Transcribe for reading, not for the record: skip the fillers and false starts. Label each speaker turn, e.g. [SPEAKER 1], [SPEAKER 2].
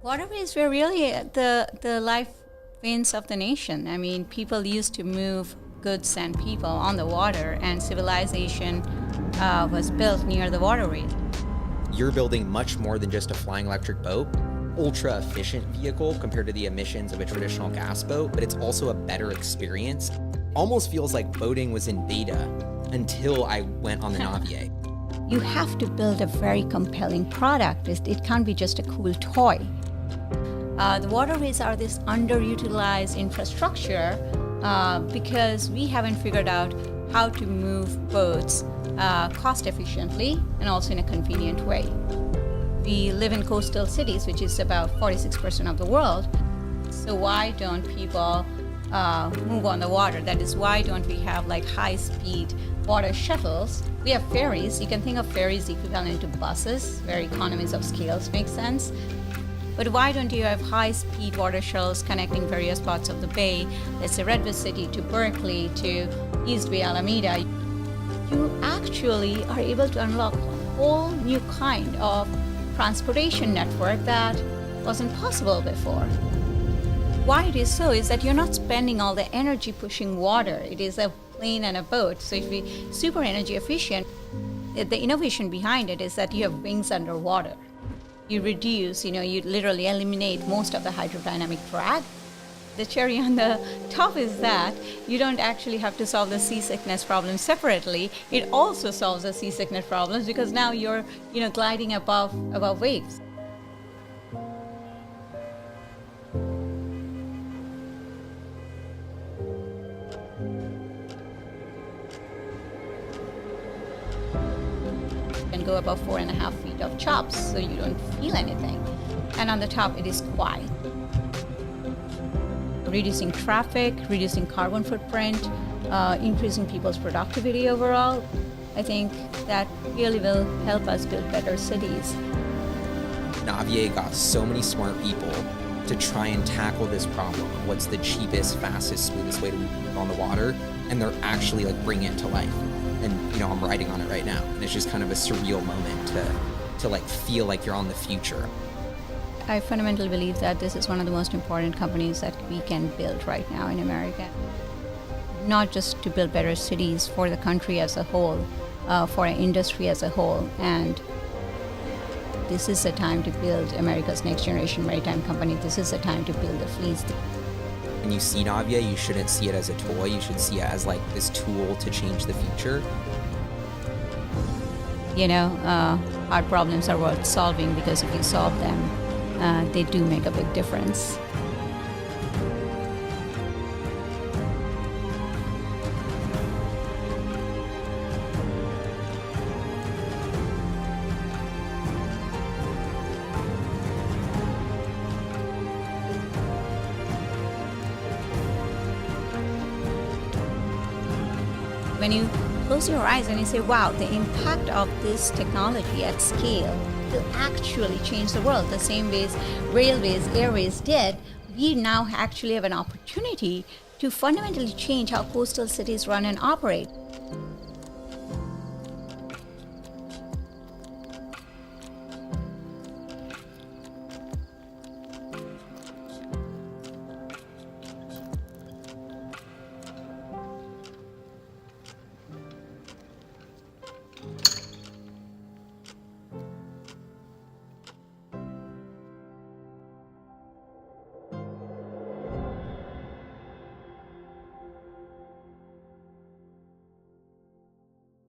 [SPEAKER 1] Waterways were really the life veins of the nation. I mean, people used to move goods and people on the water, and civilization was built near the waterways.
[SPEAKER 2] You're building much more than just a flying electric boat. Ultra efficient vehicle compared to the emissions of a traditional gas boat, but it's also a better experience. Almost feels like boating was in beta until I went on the Navier.
[SPEAKER 1] You have to build a very compelling product. It can't be just a cool toy. The waterways are this underutilized infrastructure because we haven't figured out how to move boats cost efficiently and also in a convenient way. We live in coastal cities, which is about 46% of the world. So why don't people move on the water? That is, why don't we have like high-speed water shuttles? We have ferries. You can think of ferries equivalent to buses, where economies of scales make sense. But why don't you have high-speed water shuttles connecting various parts of the bay, let's say Redwood City to Berkeley to East Bay, Alameda? You actually are able to unlock a whole new kind of transportation network that wasn't possible before. Why it is so is that you're not spending all the energy pushing water. It is a plane and a boat, so it will be super energy efficient. The innovation behind it is that you have wings underwater. You reduce, you literally eliminate most of the hydrodynamic drag. The cherry on the top is that you don't actually have to solve the seasickness problem separately. It also solves the seasickness problems because now you're, gliding above waves. And go above 4.5 feet of chops, so you don't feel anything. And on the top, it is quiet. Reducing traffic, reducing carbon footprint, increasing people's productivity overall. I think that really will help us build better cities.
[SPEAKER 2] Navier got so many smart people to try and tackle this problem of what's the cheapest, fastest, smoothest way to move on the water, and they're actually bringing it to life. And I'm riding on it right now, and it's just kind of a surreal moment to feel like you're on the future.
[SPEAKER 1] I fundamentally believe that this is one of the most important companies that we can build right now in America. Not just to build better cities for the country as a whole, for our industry as a whole. And this is the time to build America's next generation maritime company. This is the time to build the fleets.
[SPEAKER 2] When you see Navier, you shouldn't see it as a toy. You should see it as this tool to change the future.
[SPEAKER 1] Hard problems are worth solving because if you solve them, they do make a big difference. When you close your eyes and you say, wow, the impact of this technology at scale will actually change the world the same ways railways, airways did, we now actually have an opportunity to fundamentally change how coastal cities run and operate.